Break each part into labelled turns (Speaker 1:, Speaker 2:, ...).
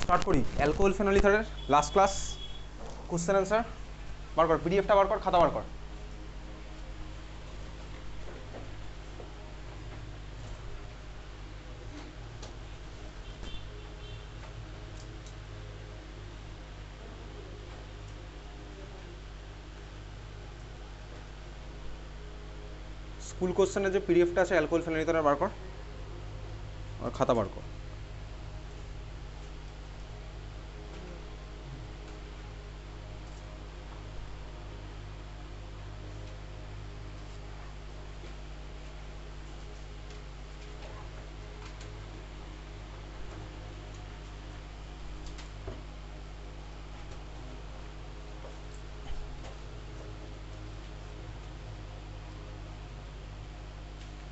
Speaker 1: Start করি। Alcohol phenol ইথারের last class, question answer বার কর, পিডিএফটা বার কর, খাতা বার কর। স্কুল কোশ্চেনের যে পিডিএফটা আছে অ্যালকোহল ফেনল ইথারের বার কর আর খাতা বার কর।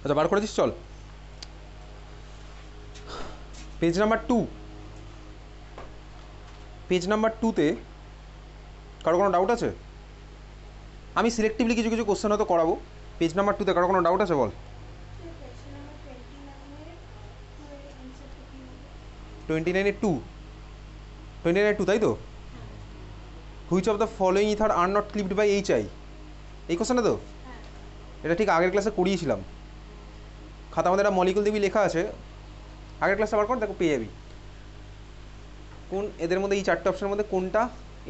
Speaker 1: আচ্ছা বার করেছিস, চল পেজ নাম্বার 2। পেজ নাম্বার 2তে কারো কোনো ডাউট আছে? আমি সিলেক্টিভলি কিছু কিছু কোশ্চেন হয়তো করাবো। পেজ নাম্বার 2তে কারো কোনো ডাউট আছে বল। 29-2, 29-2 তাই তো? Which of the following ether are not cleaved by HI, এই কোশ্চেনটা তো? এটা ঠিক আগের ক্লাসে করিয়েছিলাম। খাতা আমাদের একটা মলিকুল দেখবি লেখা আছে, আগের ক্লাসে বার কর, দেখো পেয়ে যাবি। কোন এদের মধ্যে এই চারটে অপশনের মধ্যে কোনটা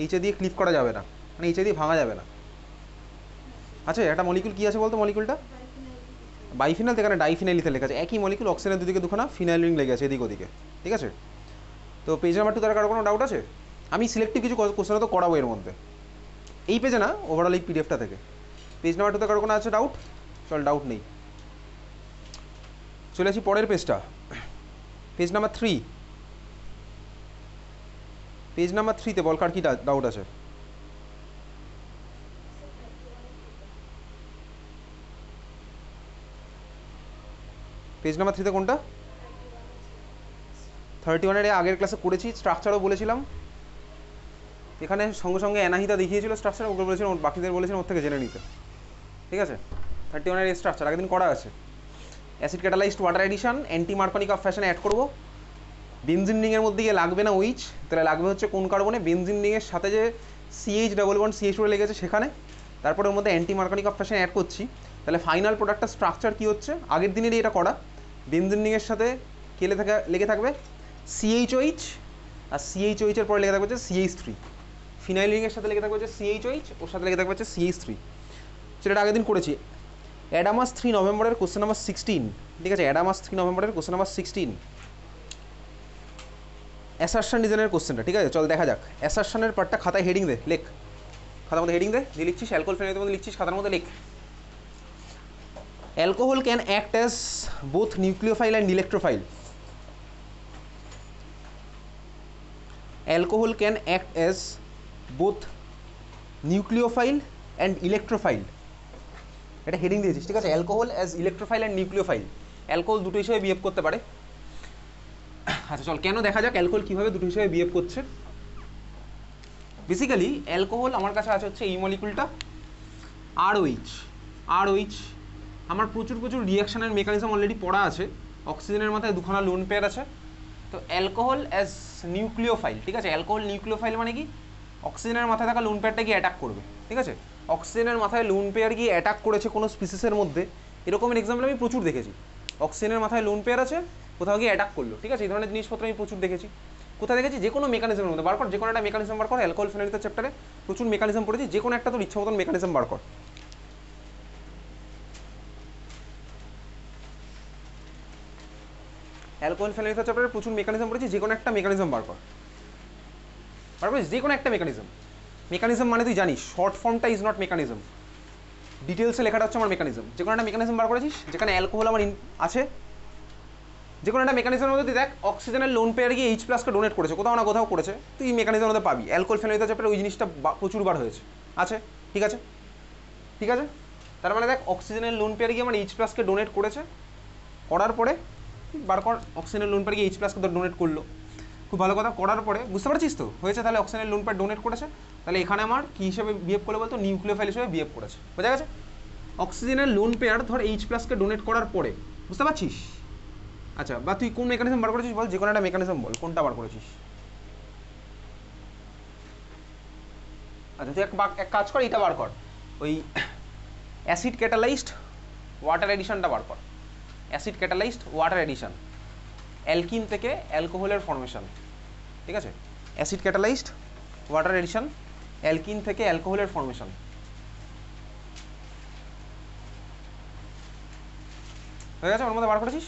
Speaker 1: এইচে দিয়ে ক্লিপ করা যাবে না, মানে এইচে দিয়ে ভাঙা যাবে না? আচ্ছা একটা মলিকুল কী আছে বলতো? মলিকুলটা বাইফিনাল, এখানে ডাইফিনাল ইথার লেখা আছে। একই মলিকুল, অক্সিজেনের দুদিকে দুখানা ফিনাইল রিং লেগে আছে এদিক ওদিকে, ঠিক আছে? তো পেজ নাম্বার 2 তার কারো কোনো ডাউট আছে? আমি সিলেক্টিভ কিছু কোশ্চেন তো করাবো এর মধ্যে, এই পেজে না, ওভারঅল এই পিডিএফটা থেকে। পেজ নাম্বার 2 তে কারো কোনো আছে ডাউট? চল, ডাউট নেই, চলে আসি পরের পেজটা, পেজ নাম্বার 3। পেজ নাম্বার 3তে বল কার কি ডাউট আছে? পেজ নাম্বার 3তে কোনটা? 31-এর আগের ক্লাসে করেছি, স্ট্রাকচারও বলেছিলাম। এখানে সঙ্গে সঙ্গে অ্যানাহিতা দেখিয়েছিল স্ট্রাকচার, ওগুলো বলেছিলাম, বাকিদের বলেছিলাম ওর থেকে জেনে নিতে, ঠিক আছে? 31-এর স্ট্রাকচার আগের দিন করা আছে। Acid catalysed water addition, anti Markovnikov কাপ ফ্যাশনে অ্যাড করবো। বেনজিন রিংয়ের মধ্যে গিয়ে লাগবে না ওইচ, তাহলে লাগবে হচ্ছে কোন কার্বনে? বেনজিন রিংয়ের সাথে যে CH ডাবল বন্ড CH উড়ে লেগেছে সেখানে, তারপরে ওর মধ্যে অ্যান্টি মার্কনি কাপ ফ্যাশনে অ্যাড করছি। তাহলে ফাইনাল প্রোডাক্টটা স্ট্রাকচার কী হচ্ছে? আগের দিনেরই এটা করা, বেনজিন রিংয়ের সাথে কেলে লেগে থাকবে CHOH, আর CHOH এর পরে লেগে থাকবে হচ্ছে CH3। ফিনাইল রিংয়ের সাথে লেগে থাকবে হচ্ছে CHOH, ওর সাথে লেগে থাকবে হচ্ছে CH3। সেটা আগের দিন করেছি। অ্যাডামাস 3 নভেম্বরের কোশ্চেন নাম্বার 16, ঠিক আছে? অ্যাডামাস 3 নভেম্বরের কোশ্চেন নাম্বার 16 অ্যাসারশন ডিজাইনের কোশ্চেনটা, ঠিক আছে? চল দেখা যাক। অ্যাসারশনের পার্টটা খাতায় হেডিং দে, লেখ, খাতার মধ্যে হেডিং দে, যে লিখছিস অ্যালকোহল ফেনলের মধ্যে লিখছিস খাতার মধ্যে লেখ। Alcohol can act as both nucleophile and electrophile. Alcohol can act as both nucleophile and electrophile, এটা হেডিং দিয়েছিস, ঠিক আছে? Alcohol as electrophile and nucleophile, alcohol দুটো হিসেবে বিহেভ করতে পারে। আচ্ছা চল কেন দেখা যাক অ্যালকোহল কীভাবে দুটো হিসেবে বিহেভ করছে। বেসিক্যালি অ্যালকোহল আমার কাছে আছে হচ্ছে এই মলিকুলটা RH। আমার প্রচুর রিয়াকশানের মেকানিজম অলরেডি পড়া আছে। অক্সিজেনের মাথায় দুখানা লোন পেয়ার আছে। তো অ্যালকোহল অ্যাজ নিউক্লিওফাইল, ঠিক আছে? অ্যালকোহল নিউক্লিওফাইল মানে কি? অক্সিজেনের মাথায় থাকা লোন পেয়ারটা গিয়ে অ্যাটাক করবে, ঠিক আছে? অক্সিজেনের মাথায় লোন পেয়ার গিয়ে অ্যাটাক করেছে কোনো স্পিসিসের মধ্যে, এরকমের এক্সাম্পল আমি প্রচুর দেখেছি। অক্সিজেনের মাথায় লোন পেয়ার আছে, কোথাও গিয়ে অ্যাটাক করলো, ঠিক আছে? এই ধরনের জিনিসপত্র আমি প্রচুর দেখেছি। কোথায় দেখেছি? যে কোনো মেকানিজমের মধ্যে বার কর, যে কোনো একটা মেকানিজম বার কর। অ্যালকোহল ফেনল ইথার চ্যাপ্টারে প্রচুর মেকানিজম পড়েছি, যে কোনো একটা তোর ইচ্ছা মতন মেকানিজম বার কর। অ্যালকোহল ফেনল ইথার চ্যাপ্টারে প্রচুর মেকানিজম পড়েছি, যে কোনো একটা মেকানিজম বার কর। বার করিস যে কোনো একটা মেকানিজম। মেকানিজম মানে তুই জানিস, শর্ট ফর্মটা ইজ নট মেকানিজম, ডিটেলসে লেখাটা হচ্ছে আমার মেকানিজম। যে কোনো একটা মেকানিজম বার করেছিস যেখানে অ্যালকোহল আমার আছে, যে কোনো একটা মেকানিজমের মধ্যে তুই দেখ অক্সিজেনের লোন পেয়ার গিয়ে H+কে ডোনেট করেছে, কোথাও না কোথাও করেছে, তুই মেকানিজমের মধ্যে পাবি। অ্যালকোহল ফেনল ইথার চ্যাপ্টারে ওই জিনিসটা প্রচুরবার হয়েছে, আছে, ঠিক আছে? ঠিক আছে, তার মানে দেখ অক্সিজেনের লোন পেয়ার গিয়ে আমার H+কে ডোনেট করেছে, করার পরে বার কর অক্সিজেনের লোন পেয়ার গিয়ে H+কে তো ডোনেট করলো, খুব ভালো কথা। করার পরে বুঝতে পারছিস তো হয়েছে, তাহলে অক্সিজেনের লোন পেয়ার ডোনেট করেছে, তাহলে এখানে আমার কী হিসেবে বিহেভ করলে বলতো? নিউক্লিওফাইল হিসেবে বিহেভ করেছে, বোঝা গেছে? অক্সিজেনের লোন পেয়ার ধর H+কে ডোনেট করার পরে, বুঝতে পারছিস? আচ্ছা, বা তুই কোন মেকানিজম বার করেছিস বল, যে কোনো একটা মেকানিজম বল, কোনটা বার করেছিস? আচ্ছা তুই এক কাজ কর, এটা বার কর, ওই অ্যাসিড ক্যাটালাইজড ওয়াটার এডিশনটা বার কর। Acid catalysed water addition, alkene থেকে অ্যালকোহলের ফর্মেশন, ঠিক আছে? Acid catalysed water addition, alkene থেকে অ্যালকোহলের ফর্মেশন। হয়ে গেছে? ওর মধ্যে বার করেছিস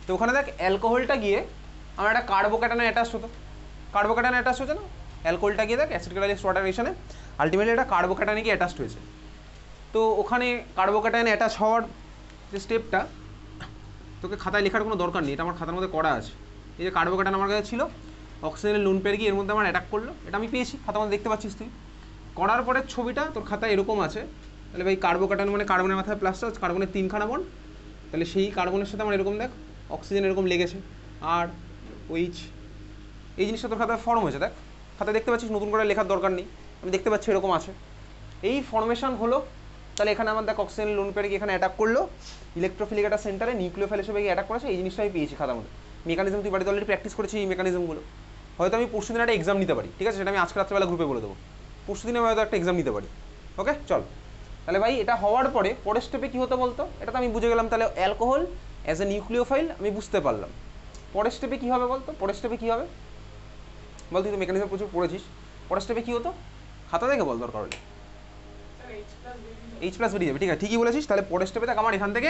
Speaker 1: তো? ওখানে দেখ অ্যালকোহলটা গিয়ে আমার একটা কার্বোক্যাটায়নে অ্যাটাচ হতো, কার্বোক্যাটায়নে অ্যাটাচ হচ্ছে না? অ্যালকোহলটা গিয়ে দেখ অ্যাসিড ক্যাটালাইজড ওয়াটার এডিশনে আলটিমেটলি এটা কার্বোক্যাটায়নে গিয়ে অ্যাটাচড হয়েছে। তো ওখানে কার্বোক্যাটায়নে অ্যাটাচ হওয়ার যে স্টেপটা তোকে খাতায় লেখার কোনো দরকার নেই, এটা আমার খাতার মধ্যে করা আছে। এই যে কার্বোক্যাটায়ন আমার কাছে ছিল, অক্সিজেনের লোন পেয়ে গিয়ে এর মধ্যে আমার অ্যাটাক করলো, এটা আমি পেয়েছি, খাতার মধ্যে দেখতে পাচ্ছিস তুই। করার পরে ছবিটা তোর খাতায় এরকম আছে, তাহলে ভাই কার্বোক্যাটায়ন মানে কার্বনের মাথায় প্লাস চার্জ, কার্বনের 3খানা বন্ড, তাহলে সেই কার্বনের সাথে আমার এরকম দেখ অক্সিজেন এরকম লেগেছে, আর ওইচ এই জিনিসটা তোর খাতায় ফর্ম হয়েছে, দেখ খাতায় দেখতে পাচ্ছিস, নতুন করে লেখার দরকার নেই, আমি দেখতে পাচ্ছি এরকম আছে। এই ফর্মেশন হলো, তাহলে এখানে আমার দেখ অক্সিজেন লোন পেয়ে গিয়ে এখানে অ্যাটাক করলো, ইলেকট্রোফিলিক একটা সেন্টারে নিউক্লিওফাইল হিসেবে গিয়ে অ্যাটাক করেছে, এই জিনিসটা আমি পেয়েছি খাতার মধ্যে। মেকানিজম তুই বাড়িতে অলরেডি প্র্যাকটিস করেছি এই মেকানিজমগুলো, হয়তো আমি পরশু দিন একটা এক্সাম নিতে পারি, ঠিক আছে? সেটা আমি আজকে রাত্রেবেলা গ্রুপে বলে দেবো, পরশু দিনে আমি হয়তো একটা এক্সাম নিতে পারি। ওকে চল, তাহলে ভাই এটা হওয়ার পরে পরের স্টেপে কী হতো বলতো? এটা তো আমি বুঝে গেলাম, তাহলে অ্যালকোহল অ্যাজ এ নিউক্লিওফাইল আমি বুঝতে পারলাম। পরের স্টেপে কী হবে বলতো? পরের স্টেপে কী হবে বল? তুই তো মেকানিজম প্রচুর পড়েছিস, পরের স্টেপে কী হতো খাতা দেখে বল দরকার হলে। এইচ প্লাস বেরিয়ে যাবে, ঠিক আছে, ঠিকই বলেছিস। তাহলে পরের স্টেপে দেখ আমার এখান থেকে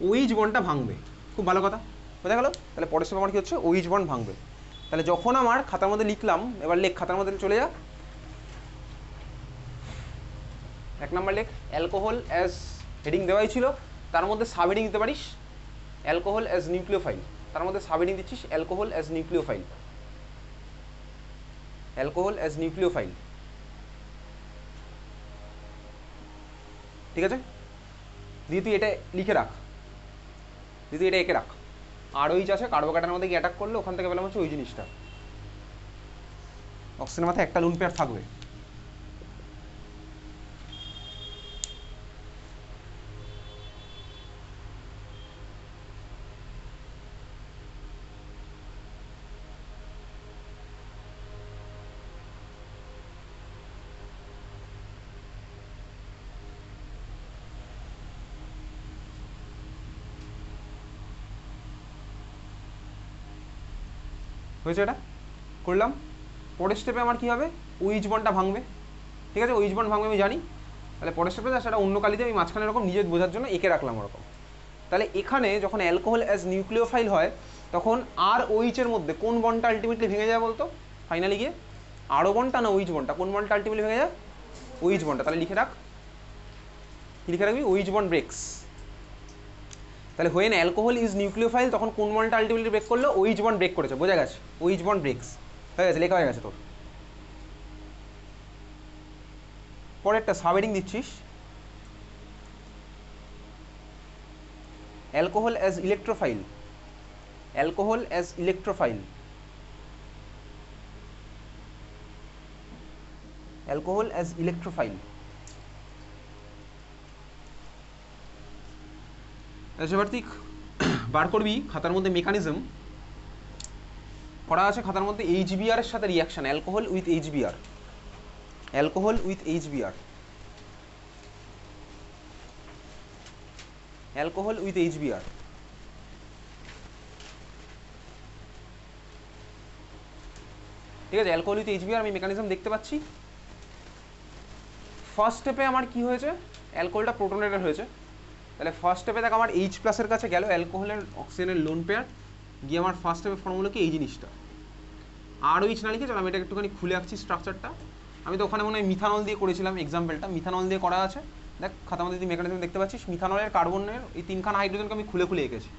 Speaker 1: ওইচ বন্ডটা ভাঙবে, খুব ভালো কথা, বোঝা গেল? তাহলে পরের স্টেপে আমার কী হচ্ছে? ওইচ বন্ড ভাঙবে। তাহলে যখন আমার খাতার মধ্যে লিখলাম, এবার লেখ, খাতার মধ্যে চলে যা, 1 নম্বর লেখ অ্যালকোহল অ্যাজ হেডিং দেওয়াই ছিল, তার মধ্যে সাব হেডিং দিতে পারিস অ্যালকোহল অ্যাজ নিউক্লিওফাইল, তার মধ্যে সাব হেডিং দিচ্ছিস alcohol as nucleophile, alcohol as nucleophile, ঠিক আছে? দিয়ে তুই এটা লিখে রাখ, দিয়ে তুই এটা এঁকে রাখ। আর ওইচ আছে, কার্বোক্যাটায়নের মধ্যে গিয়ে অ্যাটাক করলে ওখান থেকে পেলাম হচ্ছে ওই জিনিসটা, অক্সিজেনের মাথায় একটা লোন পেয়ার থাকবে। হয়েছে? এটা করলাম। পরের স্টেপে আমার কী হবে? ওইচ বন্ডটা ভাঙবে, ঠিক আছে? ওইচ বন্ড ভাঙবে আমি জানি, তাহলে পরের স্টেপে সেটা অন্য কালিতে আমি মাঝখানে এরকম নিজের বোঝার জন্য এঁকে রাখলাম ওরকম। তাহলে এখানে যখন অ্যালকোহল অ্যাজ নিউক্লিওফাইল হয়, তখন আর ওইচের মধ্যে কোন বন্ডটা আলটিমেটলি ভেঙে যায় বলতো ফাইনালি গিয়ে? আরও বন্ডটা না ওইচ বন্ডটা? কোন বন্ডটা আলটিমেটলি ভেঙে যায়? ওইচ বন্ডটা। তাহলে লিখে রাখ, কি লিখে রাখবি? Which bond breaks. তাহলে হোয়েন অ্যালকোহল ইজ নিউক্লিওফাইল, তখন কোন বন্ডটা আলটিমেটলি ব্রেক করলো? ওইচ বন্ড ব্রেক করেছে, বোঝা গেছে? ওইচ বন্ড ব্রেক্স হয়ে গেছে, লেখা হয়ে গেছে তোর। পরেরটা সাবহেডিং দিচ্ছিস alcohol as electrophile, alcohol as electrophile, alcohol as electrophile. এবার তুই বার করবি খাতার মধ্যে মেকানিজম করা আছে, খাতার মধ্যে এইচবিআর এর সাথে reaction, alcohol with HBR, alcohol with HBR, alcohol with HBR. ঠিক আছে, অ্যালকোহল উইথ এইচবিআর আমি মেকানিজম দেখতে পাচ্ছি। ফার্স্ট স্টেপে আমার কি হয়েছে? অ্যালকোহলটা প্রোটোনেটেড হয়েছে, তাহলে ফার্স্ট স্টেপে দেখ আমার এইচ প্লাসের কাছে গেল অ্যালকোহলের অক্সিজেনের লোন পেয়ার, গিয়ে আমার ফার্স্ট স্টেপে ফর্ম হলো কি এই জিনিসটা। আর ওইচ না লিখে চল আমি এটা একটুখানি খুলে আঁকছি স্ট্রাকচারটা। আমি তো ওখানে মনে হয় মিথানল দিয়ে করেছিলাম এক্সাম্পলটা, মিথানল দিয়ে করা আছে, দেখ খাতার মধ্যে তুই মেকানিজম দেখতে পাচ্ছিস, মিথানলের কার্বনের এই 3খানা হাইড্রোজেনকে আমি খুলে খুলে এঁকেছি।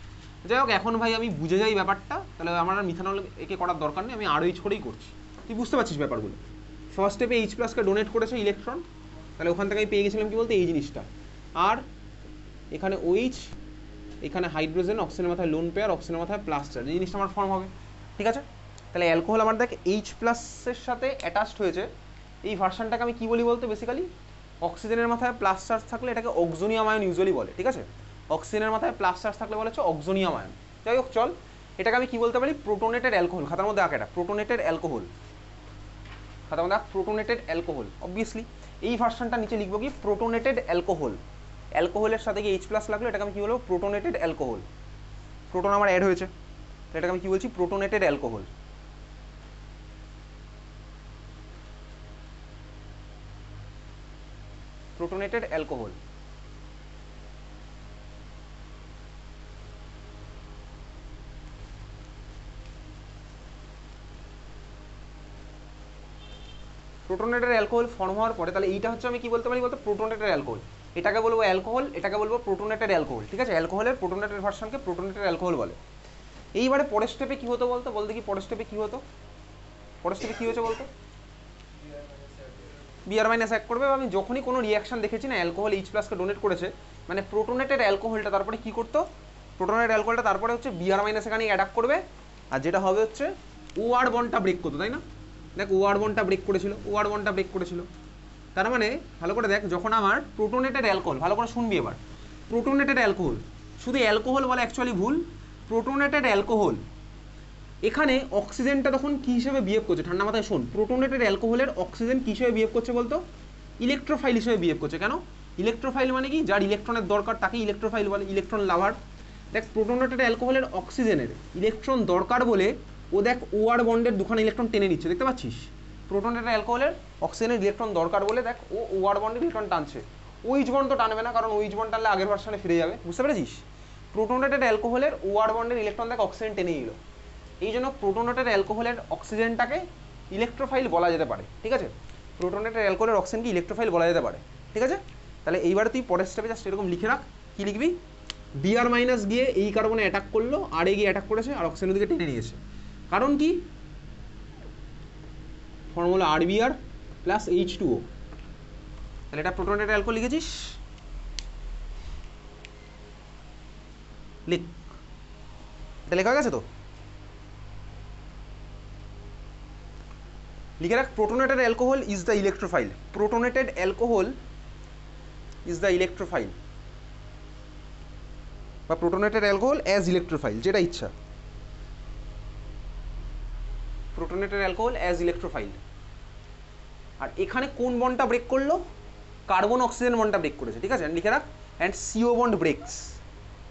Speaker 1: যাই হোক, এখন ভাই আমি বুঝে যাই ব্যাপারটা, তাহলে আমার আর মিথানল এঁকে করার দরকার নেই, আমি আর এইচ করেই করছি। তুই বুঝতে পারছিস ব্যাপারগুলো? ফার্স্ট স্টেপে এইচ প্লাসকে ডোনেট করেছে ইলেকট্রন, তাহলে ওখান থেকে আমি পেয়ে গেছিলাম কি বলতে এই জিনিসটা, আর এখানে ওইচ, এখানে হাইড্রোজেন, অক্সিজেনের মাথায় লোন পেয়ার, অক্সিজেনের মাথায় প্লাস চার্জ, এই জিনিসটা আমার ফর্ম হবে, ঠিক আছে? তাহলে অ্যালকোহল আমার দেখ এইচ প্লাসের সাথে অ্যাটাচড হয়েছে, এই ভার্সানটাকে আমি কী বলি বলতে? বেসিক্যালি অক্সিজেনের মাথায় প্লাস চার্জ থাকলে এটাকে অক্সোনিয়াম আয়ন ইউজুয়ালি বলে, ঠিক আছে? অক্সিজেনের মাথায় প্লাস চার্জ থাকলে বলে হচ্ছে অক্সোনিয়াম আয়ন। যাই হোক চল, এটাকে আমি কী বলতে পারি? প্রোটোনেটেড অ্যালকোহল, খাতার মধ্যে আঁকে এটা, প্রোটোনেটেড অ্যালকোহল, খাতা দেখ প্রোটোনেটেড অ্যালকোহল, অবভিয়াসলি এই ভার্সনটা নিচে লিখবো কি প্রোটোনেটেড অ্যালকোহল, অ্যালকোহলের সাথে কি এইচ প্লাস লাগলো, এটাকে আমি কি বলবো প্রোটোনেটেড অ্যালকোহল, প্রোটন আমার অ্যাড হয়েছে, এটাকে আমি কি বলছি প্রোটোনেটেড অ্যালকোহল। প্রোটোনেটেড অ্যালকোহল। প্রোটোনেটেড অ্যালকোহল ফর্ম হওয়ার পরে তাহলে এইটা হচ্ছে আমি কি বলতে পারি বলতে প্রোটোনেটেড অ্যালকোহল, এটাকে বলবো অ্যালকোহল, এটাকে বলবো প্রোটোনেটেড অ্যালকোহল, ঠিক আছে, অ্যালকোহলের প্রোটোনেটেড ভার্সনকে প্রোটোনেটেড অ্যালকোহল বলে। এইবারে পরের স্টেপে কি হতো বলতো, বলতে কি পরের স্টেপে কি হতো, পরের স্টেপে কি হয়েছে বলতো বিআর মাইনাস এক করবে, আমি যখনই কোনো রিয়াকশন দেখেছি না অ্যালকোহল এইচ প্লাসকে ডোনেট করেছে, মানে প্রোটোনেটেড অ্যালকোহলটা তারপরে কি করতো, প্রোটোনেটেড অ্যালকোহলটা তারপরে হচ্ছে বিআর মাইনাস এখানে অ্যাডাপ্ট করবে, আর যেটা হবে হচ্ছে ওআর বন্ডটা ব্রেক করতো, তাই না, দেখ ওআর বন্ডটা ব্রেক করেছিল, ওআর বন্ডটা ব্রেক করেছিল, তার মানে ভালো করে দেখ যখন আমার প্রোটোনেটেড অ্যালকোহল, ভালো করে শুনবি এবার, প্রোটোনেটেড অ্যালকোহল, শুধু অ্যালকোহল বলে অ্যাকচুয়ালি ভুল, প্রোটোনেটেড অ্যালকোহল, এখানে অক্সিজেনটা তখন কী হিসেবে বিহেভ করছে, ঠান্ডা মাথায় শোন, প্রোটোনেটেড অ্যালকোহলের অক্সিজেন কী হিসেবে বিহেভ করছে বলতো, ইলেকট্রোফাইল হিসেবে বিহেভ করছে। কেন ইলেকট্রোফাইল মানে কি, যার ইলেকট্রনের দরকার তাকে ইলেকট্রোফাইল বলে, ইলেকট্রন লাভার। দেখ প্রোটোনেটেড অ্যালকোহলের অক্সিজেনের ইলেকট্রন দরকার বলে ও দেখ ওআর বন্ডের দুখানা ইলেকট্রন টেনে নিচ্ছে, দেখতে পাচ্ছিস, প্রোটোনেটেড অ্যালকোহলের অক্সিজেনের ইলেকট্রন দরকার বলে দেখ ও ওআর বন্ডের ইলেকট্রন টানছে, ওইচ বন্ড তো টানবে না, কারণ ওইচ বন্ড টানলে আগের ভার্সনে ফিরে যাবে, বুঝতে পেরেছিস, প্রোটোনেটেড অ্যালকোহলের ওআর বন্ডের ইলেকট্রন দেখ অক্সিজেন টেনে নিল, এই জন্য প্রোটোনেটেড অ্যালকোহলের অক্সিজেনটাকে ইলেকট্রোফাইল বলা যেতে পারে, ঠিক আছে, প্রোটোনেটেড অ্যালকোহলের অক্সিজেনকে ইলেকট্রোফাইল বলা যেতে পারে, ঠিক আছে। তাহলে এইবার তুই পরের স্টেপে জাস্ট এরকম লিখে রাখ, কি লিখবি, বিআর মাইনাস গিয়ে এই কার্বনে অ্যাটাক করলো, আর এ গিয়ে অ্যাটাক করেছে, আর অক্সিজেনের দিকে টেনে নিয়েছে, কারণ কি ফর্মুলা আর বিআর প্লাস H2O, তাহলে এটা প্রোটোনেটেড অ্যালকোহল লিখেছিস, লিখ, এটা লেখা হয়ে গেছে তো, লিখে রাখ protonated alcohol is the electrophile, protonated alcohol is the electrophile, বা প্রোটোনেটেড অ্যালকোহল অ্যাজ ইলেকট্রোফাইল, যেটা ইচ্ছা, প্রোটোনেটেড অ্যালকোহল অ্যাজ ইলেকট্রোফাইল। আর এখানে কোন বন্ডটা ব্রেক করলো, কার্বন অক্সিজেন বন্ডটা ব্রেক করেছে, ঠিক আছে, লিখে রাখ and C O bond breaks,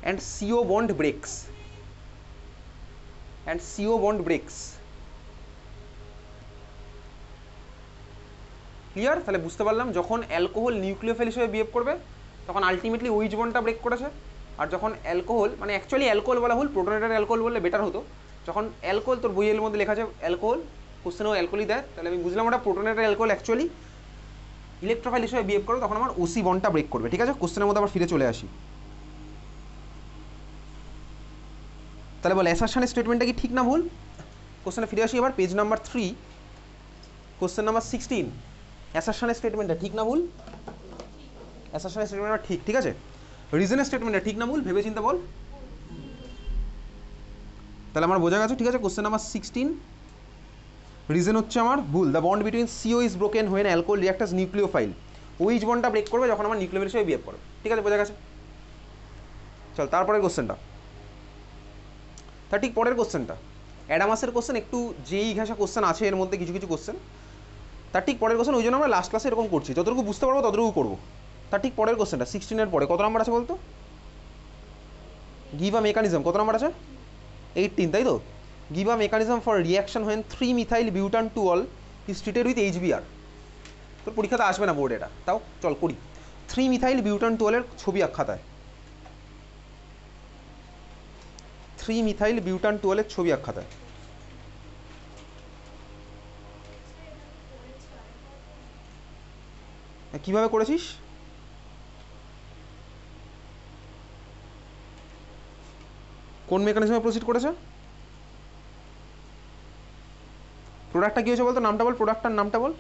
Speaker 1: and C O bond breaks, and C O bond breaks, clear. তাহলে বুঝতে পারলাম যখন অ্যালকোহল নিউক্লিওফাইল হিসেবে বিহেভ করবে তখন আলটিমেটলি ওইচ বন্ডটা ব্রেক করেছে, আর যখন অ্যালকোহল মানে অ্যাকচুয়ালি অ্যালকোহল বলা ভুল, প্রোটোনেটেড অ্যালকোহল বললে বেটার হতো, যখন অ্যালকোহল তোর বইয়ের মধ্যে লেখা আছে অ্যালকোহল, কোশ্চেনেও অ্যালকোহলই দেয়, তাহলে আমি বুঝলাম ওটা প্রোটোনেটেড অ্যালকোহল অ্যাকচুয়ালি ইলেকট্রোফাইল হিসেবে বিহেভ করবে, তখন আমার ওসি বন্ডটা ব্রেক করবে, ঠিক আছে। কোশ্চেনের মধ্যে আবার ফিরে চলে আসি, তাহলে বল অ্যাসারশনের স্টেটমেন্টটা কি ঠিক না ভুল, কোশ্চেনে ফিরে আসি এবার, পেজ নাম্বার 3 কোশ্চেন নাম্বার 16, অ্যাসারশনের স্টেটমেন্টটা ঠিক না ভুল, অ্যাসারশনের স্টেটমেন্টটা ঠিক, ঠিক আছে, রিজনের স্টেটমেন্টটা ঠিক না ভুল ভেবে চিন্তে বল, তাহলে আমার বোঝা গেছে, ঠিক আছে। কোশ্চেন নাম্বার 16 রিজন হচ্ছে আমার ভুল, the bond between C O is broken when alcohol react as nucleophile, which বন্ডটা ব্রেক করবে যখন আমার নিউক্লিওফাইল হিসেবে বিহেভ করবে, ঠিক আছে, বোঝা গেছে। চল তারপরের কোশ্চেনটা, তার ঠিক পরের কোশ্চেনটা অ্যাডামাসের কোশ্চেন, একটু যেই ঘেঁষা কোশ্চেন আছে এর মধ্যে কিছু কিছু কোশ্চেন, তার ঠিক পরের কোশ্চেন, ওই জন্য আমরা লাস্ট ক্লাসে এরকম করছি, যতটুকু বুঝতে পারবো ততটুকু করবো। তার ঠিক পরের কোশ্চেনটা 16-এর পরে কত নাম্বার আছে বলতো, গিভ আ মেকানিজম, কত নাম্বার আছে 18, তাই তো, give a mechanism for reaction when three methyl butan two ol is treated with HBr, তোর পরীক্ষাতে আসবে না বোর্ড এটা, তাও চল করি, 3-মিথাইল বিউটান টুঅলের ছবি আঁক খাতায়, 3-মিথাইল বিউটান টুঅলের ছবি আঁক খাতায়, কিভাবে করেছিস, কোন মেকানিজমে প্রসিড করেছে, প্রোডাক্টটা কি হয়েছে বলতো, নামটা বল, প্রোডাক্টটার নামটা বল,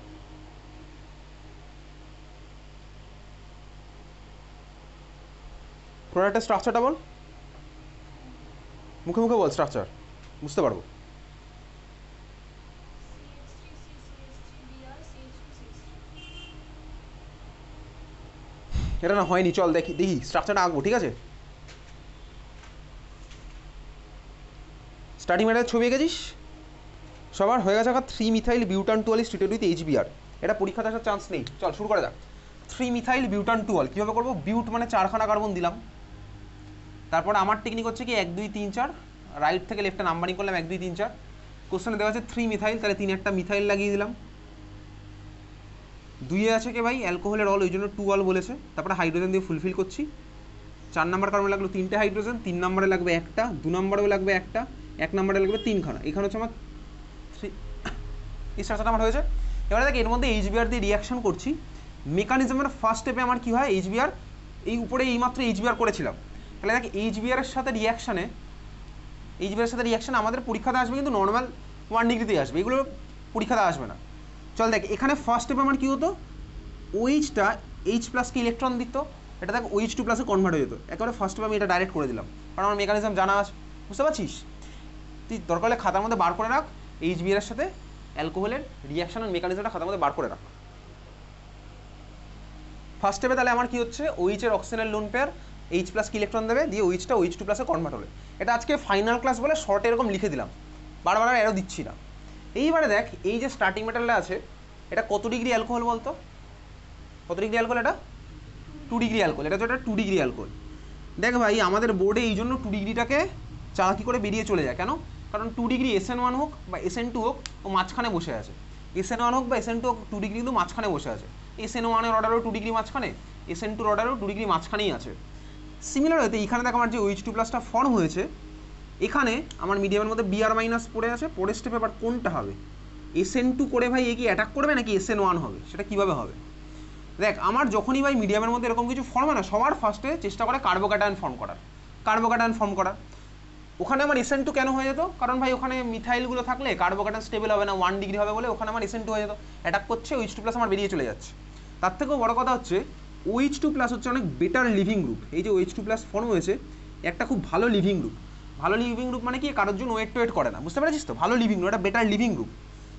Speaker 1: প্রোডাক্টের স্ট্রাকচারটা বল, মুখে মুখে বল, স্ট্রাকচার বুঝতে পারবো। এটা না হয়নি, চল দেখি দেখি স্ট্রাকচারটা আঁকবো, ঠিক আছে, স্টার্টিং ম্যাটারের ছবি এঁকেছিস, সবার হয়ে গেছে 3 methyl butan two ol is treated with HBr। এটা পরীক্ষাতে আসার চান্স নেই। চল শুরু করা যাক। 3 মিথাইল বিউটান টুয়াল কীভাবে করবো? বিউট মানে 4খানা কার্বন দিলাম, তারপর আমার টেকনিক হচ্ছে কি 1 2 3 4, রাইট থেকে লেফটে নাম্বারিং করলাম 1 2 3 4। কোশ্চেনে দেওয়া আছে 3 মিথাইল, তাহলে 3 একটা মিথাইল লাগিয়ে দিলাম। 2 আছে কি ভাই অ্যালকোহলের অল, ওই জন্য 2 অল বলেছে। তারপরে হাইড্রোজেন দিয়ে ফুলফিল করছি। 4 নম্বর কার্বন লাগলো 3টে হাইড্রোজেন, 3 নম্বরে লাগবে একটা, 2 নম্বরেও লাগবে একটা, 1 নম্বরে লাগবে 3খানা। এখানে হচ্ছে আমার 3 এই স্ট্রাকচারটা আমার হয়েছে। এবারে দেখ এর মধ্যে HBr দিয়ে রিয়াকশন করছি। মেকানিজমের ফার্স্ট স্টেপে আমার কী হয়, HBr এই উপরে এইমাত্র HBr করেছিলাম, তাহলে দেখ HBr এর সাথে রিয়াকশানে আমাদের পরীক্ষাতে আসবে কিন্তু নর্মাল 1 ডিগ্রিতেই আসবে, এগুলো পরীক্ষাতে আসবে না। চল দেখ এখানে ফার্স্ট স্টেপে আমার কী হতো, OH-টা H প্লাসকে ইলেকট্রন দিত, এটা দেখ OH2 প্লাসে কনভার্ট হয়ে যেত। একেবারে ফার্স্ট স্টেপে আমি এটা ডাইরেক্ট করে দিলাম, কারণ আমার মেকানিজম জানা আছে, বুঝতে পারছিস? তুই দরকার হলে খাতার মধ্যে বার করে রাখ, HBr এর সাথে অ্যালকোহলের রিয়াকশনের মেকানিজমটা খাতার মধ্যে বার করে রাখ। ফার্স্ট স্টেপে তাহলে আমার কী হচ্ছে, OH এর অক্সিজেনের লোন পেয়ার H প্লাসকে ইলেকট্রন দেবে, দিয়ে OH-টা OH2 প্লাসে কনভার্ট হবে। এটা আজকে ফাইনাল ক্লাস বলে শর্টে এরকম লিখে দিলাম, বারবার আর এরও দিচ্ছি না। এইবারে দেখ এই যে স্টার্টিং মেটালটা আছে, এটা কত ডিগ্রি অ্যালকোহল বলতো? কত ডিগ্রি অ্যালকোহল? এটা 2 ডিগ্রি অ্যালকোহল। এটা হচ্ছে 2 ডিগ্রি অ্যালকোহল। দেখ ভাই আমাদের বোর্ডে এই জন্য 2 ডিগ্রিটাকে চালাকি করে বেরিয়ে চলে যায়, কেন? কারণ 2 ডিগ্রি SN1 হোক বা SN2 হোক, ও মাঝখানে বসে আছে। SN1 হোক বা SN2 হোক, 2 ডিগ্রি কিন্তু মাঝখানে বসে আছে। SN1 এর অর্ডারও 2 ডিগ্রি মাঝখানে, SN2 এর অর্ডারও 2 ডিগ্রি মাঝখানেই আছে। সিমিলার হতে এইখানে দেখ আমার যে OH2 প্লাসটা ফর্ম হয়েছে, এখানে আমার মিডিয়ামের মধ্যে Br মাইনাস পড়ে আছে। পরের স্টেপে এবার কোনটা হবে? SN2 করে ভাই এ কি অ্যাটাক করবে নাকি SN1 হবে? সেটা কীভাবে হবে? দেখ আমার যখনই ভাই মিডিয়ামের মধ্যে এরকম কিছু ফর্ম হয় না, সবার ফার্স্টে চেষ্টা করে কার্বোক্যাটায়ন ফর্ম করার। ওখানে আমার SN2 কেন হয়ে যেত? কারণ ভাই ওখানে মিথাইলগুলো থাকলে কার্বোক্যাটায়ন স্টেবল হবে না, 1 ডিগ্রি হবে বলে ওখানে আমার SN2 হয়ে যেত। অ্যাটাক করছে, OH2 প্লাস আমার বেরিয়ে চলে যাচ্ছে। তার থেকেও বড় কথা হচ্ছে OH2 প্লাস হচ্ছে অনেক বেটার লিভিং গ্রুপ। এই যে OH2 প্লাস ফর্ম হয়েছে, একটা খুব ভালো লিভিং গ্রুপ। ভালো লিভিং গ্রুপ মানে কি, কারোর জন্য ওয়েট করে না, বুঝতে পারছিস তো? ভালো লিভিং গ্রুপ, এটা বেটার লিভিং গ্রুপ।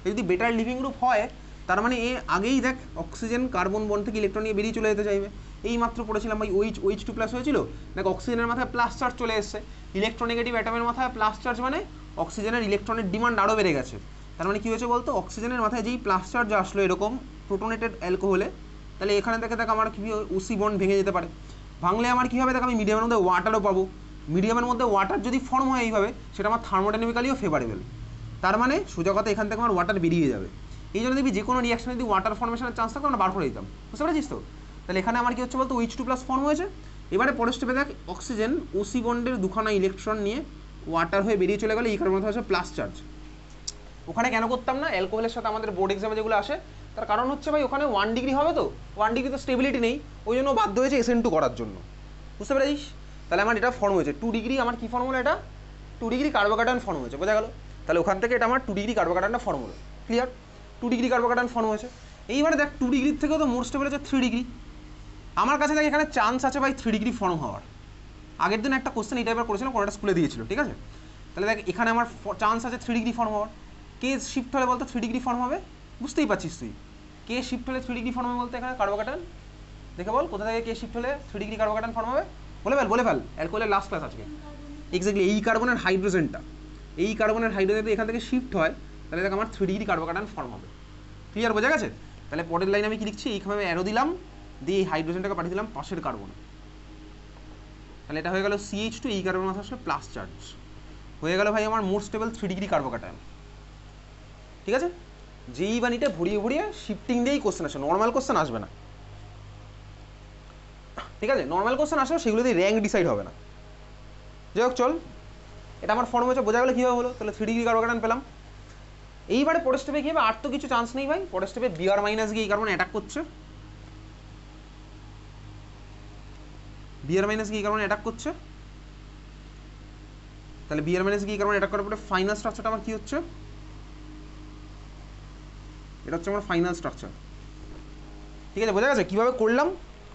Speaker 1: যদি বেটার লিভিং গ্রুপ হয়, তার মানে এ আগেই দেখ অক্সিজেন কার্বন বন্ড থেকে ইলেকট্রন নিয়ে বেরিয়ে চলে যেতে চাইবে। এই মাত্র পড়েছিলাম ভাই OH2 প্লাস হয়েছিল, দেখ অক্সিজেনের মাথায় প্লাস চার্জ চলে এসছে, ইলেকট্রোনেগেটিভ অ্যাটমের মাথায় প্লাস চার্জ, মানে অক্সিজেনের ইলেকট্রনের ডিমান্ড আরও বেড়ে গেছে। তার মানে কী হয়েছে বলতো, অক্সিজেনের মাথায় যেই প্লাস চার্জ আসলো এরকম প্রোটোনেটেড অ্যালকোহলে, তাহলে এখানে থেকে দেখ আমার কী OC বন্ড ভেঙে যেতে পারে। ভাঙলে আমার কী হবে, দেখ আমি মিডিয়ামের মধ্যে ওয়াটারও পাবো। মিডিয়ামের মধ্যে ওয়াটার যদি ফর্ম হয় এইভাবে, সেটা আমার থার্মোডাইনামিক্যালিও ফেভারেবল। তার মানে সোজা কথা এখান থেকে আমার ওয়াটার বেরিয়ে যাবে। এই জন্য দেখবি যে কোনো রিয়াকশনে যদি ওয়াটার ফর্মেশনের চান্স থাকতো আমরা বার করে দিতাম, বুঝতে পারছিস তো? তাহলে এখানে আমার কি হচ্ছে বলতো, OH2 প্লাস ফর্ম হয়েছে। এবারে পরের স্টেপে দেখ অক্সিজেন OC বন্ডের 2খানা ইলেকট্রন নিয়ে ওয়াটার হয়ে বেরিয়ে চলে গেলে, এই কারণে হচ্ছে প্লাস চার্জ। ওখানে কেন করতাম না অ্যালকোহলের সাথে আমাদের বোর্ড এক্সামে যেগুলো আসে, তার কারণ হচ্ছে ভাই ওখানে 1 ডিগ্রি হবে, তো 1 ডিগ্রি তো স্টেবিলিটি নেই, ওই জন্য বাধ্য হয়েছে SN2 করার জন্য, বুঝতে পারিস? তাহলে আমার এটা ফর্ম হয়েছে 2 ডিগ্রি। আমার কী ফর্ম হলো? এটা 2 ডিগ্রি কার্বোক্যাটায়ন ফর্ম হয়েছে, বোঝা গেল? তাহলে ওখান থেকে এটা আমার 2 ডিগ্রি কার্বোক্যাটায়নটা ফর্ম হলো। ক্লিয়ার? 2 ডিগ্রি কার্বোক্যাটায়ন ফর্ম হয়েছে। এইবারে দেখ 2 ডিগ্রির থেকেও তো মোর স্টেবল হচ্ছে 3 ডিগ্রি। আমার কাছে দেখ এখানে চান্স আছে ভাই 3 ডিগ্রি ফর্ম হওয়ার। আগের দিন একটা কোশ্চেন এই টাইপের করেছিলাম, কোনোটা স্কুলে দিয়েছিল, ঠিক আছে? তাহলে দেখ এখানে আমার চান্স আছে 3 ডিগ্রি ফর্ম হওয়ার। কে শিফট হলে বলতো 3 ডিগ্রি ফর্ম হবে? বুঝতেই পারছিস তুই, কে শিফট হলে 3 ডিগ্রি ফর্ম হবে বলতে এখানে কার্বোক্যাটায়ন। দেখে বল কোথা থেকে কে শিফট হলে 3 ডিগ্রি কার্বোক্যাটায়ন ফর্ম হবে? বলে ফেল। অ্যালকোহলের লাস্ট ক্লাস আজকে। এক্স্যাক্টলি এই কার্বনের হাইড্রোজেনটা, এখান থেকে শিফট হয়, তাহলে দেখ আমার 3 ডিগ্রি কার্বোক্যাটায়ন ফর্ম হবে। ক্লিয়ার, বোঝা গেছে? তাহলে পরের লাইনে আমি কি লিখছি, এইভাবে অ্যারো দিলাম, দিয়ে এই হাইড্রোজেনটাকে পাঠিয়ে দিলাম পাশের কার্বনে। তাহলে এটা হয়ে গেল CH2, এই কার্বনের মাথা আসলে প্লাস চার্জ হয়ে গেল ভাই আমার মোর স্টেবল 3 ডিগ্রি কার্বোক্যাটায়ন। ঠিক আছে? যেই বানিটা ভরিয়ে শিফটিং দিয়েই কোশ্চেন আসে, নর্মাল কোশ্চেন আসবে না, ঠিক আছে? নর্মাল কোশ্চেন আসলেও সেগুলো দিয়ে র্যাঙ্ক ডিসাইড হবে না। যাই হোক চল, এটা আমার ফর্ম হয়েছে, বোঝা গেলো কীভাবে হলো। তাহলে 3 ডিগ্রি কার্বোক্যাটায়ন পেলাম। এইবারে পরের স্টেপে কী হবে, আর তো কিছু চান্স নেই ভাই। পরের স্টেপে Br মাইনাস গিয়ে এই কার্বন অ্যাটাক করছে, তাহলে Br মাইনাস গিয়ে এই কার্বন অ্যাটাক করার পরে ফাইনাল স্ট্রাকচারটা আমার কী হচ্ছে, এটা হচ্ছে আমার ফাইনাল স্ট্রাকচার। ঠিক আছে, বোঝা গেছে কীভাবে করলাম,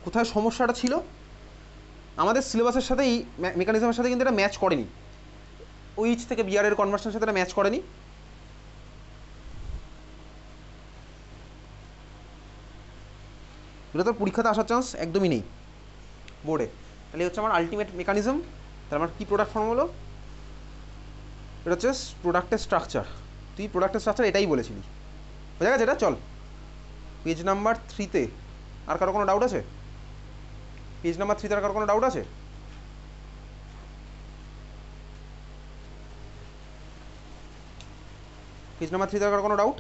Speaker 1: কোথায় সমস্যাটা ছিল? আমাদের সিলেবাসের সাথে এই মেকানিজমের সাথে কিন্তু এটা ম্যাচ করেনি, OH থেকে Br এর কনভার্সনের সাথে এটা ম্যাচ করেনি। এটা তো পরীক্ষাতে আসার চান্স একদমই নেই বোর্ডে। তাহলে হচ্ছে আমার আলটিমেট মেকানিজম। তাহলে আমার কী প্রোডাক্ট ফর্ম হলো, এটা হচ্ছে প্রোডাক্টের স্ট্রাকচার। তুই তুই প্রোডাক্টের স্ট্রাকচার এটাই বলেছিলি, বোঝা গেছে এটা। চল পেজ নাম্বার 3-তে আর কারো কোনো ডাউট আছে? পেজ নাম্বার 3-তে আর কারো কোনো ডাউট আছে? পেজ নাম্বার 3-তে আর কারো কোনো ডাউট?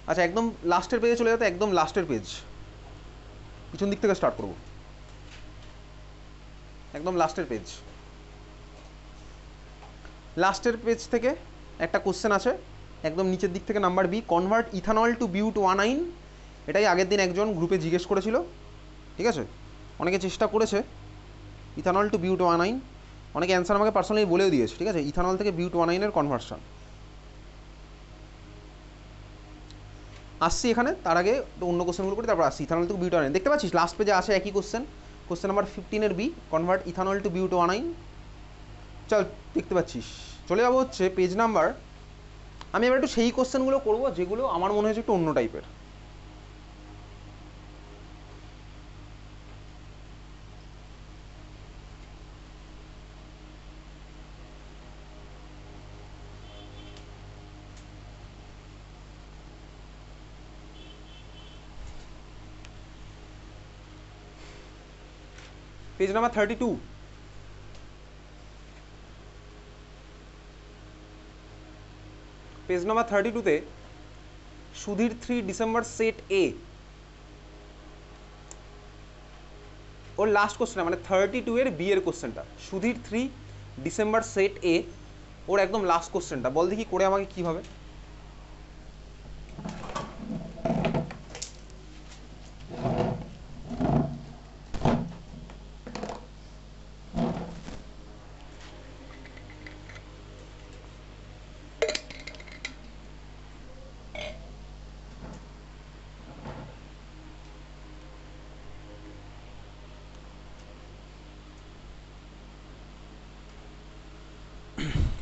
Speaker 1: আচ্ছা, একদম লাস্টের পেজে চলে যেতে, একদম লাস্টের পেজ, পিছন দিক থেকে স্টার্ট করব, একদম লাস্টের পেজ। লাস্টের পেজ থেকে একটা কোশ্চেন আছে একদম নিচের দিক থেকে, number B, convert ethanol to বিউট-1-9। এটাই আগের দিন একজন গ্রুপে জিজ্ঞেস করেছিল, ঠিক আছে? অনেকে চেষ্টা করেছে ইথানল টু বিউট-1-9, অনেকে অ্যান্সার আমাকে পার্সোনালি বলেও দিয়েছে, ঠিক আছে? ইথানল থেকে বিউট-1-9 কনভার্সন আসছি এখানে। তার আগে অন্য কোশ্চেনগুলো করি, তারপর আসছি ইথানল টু বিউট-1-9। দেখতে পাচ্ছিস লাস্ট পেজে আছে একই question, question number 15 B, convert ethanol to বিউট-1-9। চল দেখতে পাচ্ছিস, চলে যাবো হচ্ছে পেজ নাম্বার। আমি এবার একটু সেই কোশ্চেনগুলো করবো যেগুলো আমার মনে হয়েছে একটু অন্য টাইপের। পেজ নাম্বার 32, পেজ নাম্বার 32-তে সুধীর 3 ডিসেম্বর সেট এ, ওর লাস্ট কোশ্চেন, মানে 32 এর বি এর কোশ্চেনটা, সুধীর 3 ডিসেম্বর সেট এ, ওর একদম লাস্ট কোশ্চেনটা। বল দেখি করে আমাকে কি হবে।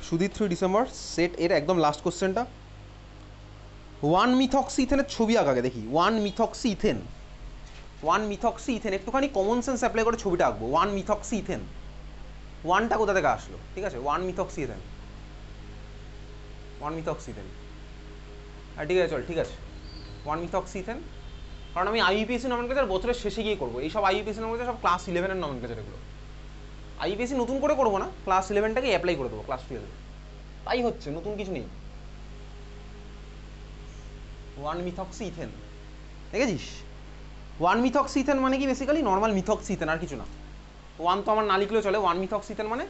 Speaker 1: সুধীর 3 ডিসেম্বর সেট এর একদম লাস্ট কোশ্চেনটা, 1-মিথক্সি ইথেনের ছবি আঁকাকে দেখি। 1-মিথক্সি ইথেন, 1-মিথক্সি ইথেন, একটুখানি কমন সেন্স অ্যাপ্লাই করে ছবিটা আঁকবো। 1-মিথক্সি ইথেন, 1টা কোথা থেকে আসলো, ঠিক আছে? 1-মিথক্সি ইথেন, 1-মিথক্সি ইথেন, আর ঠিক আছে চল, ঠিক আছে 1-মিথক্সি ইথেন। কারণ আমি আইইউপিএসসি নমেনক্লেচার বছরের শেষে গিয়ে করবো, এইসব আইইউপিএসসি নমেনক্লেচার সব ক্লাস 11-এর নমেনক্লেচার এগুলো। আইইউপিএসসি নতুন করে করবো না, ক্লাস 11টাকে অ্যাপ্লাই করে দেবো ক্লাস 12, তাই হচ্ছে, নতুন কিছু নেই। 1-মিথক্সি ইথেন, দেখেছিস? 1-মিথক্সি ইথেন মানে কি বেসিক্যালি নর্মাল মিথক্সি ইথেন, আর কিছু না। 1 তো আমার না লিখলেও চলে, 1-মিথক্সি ইথেন মানে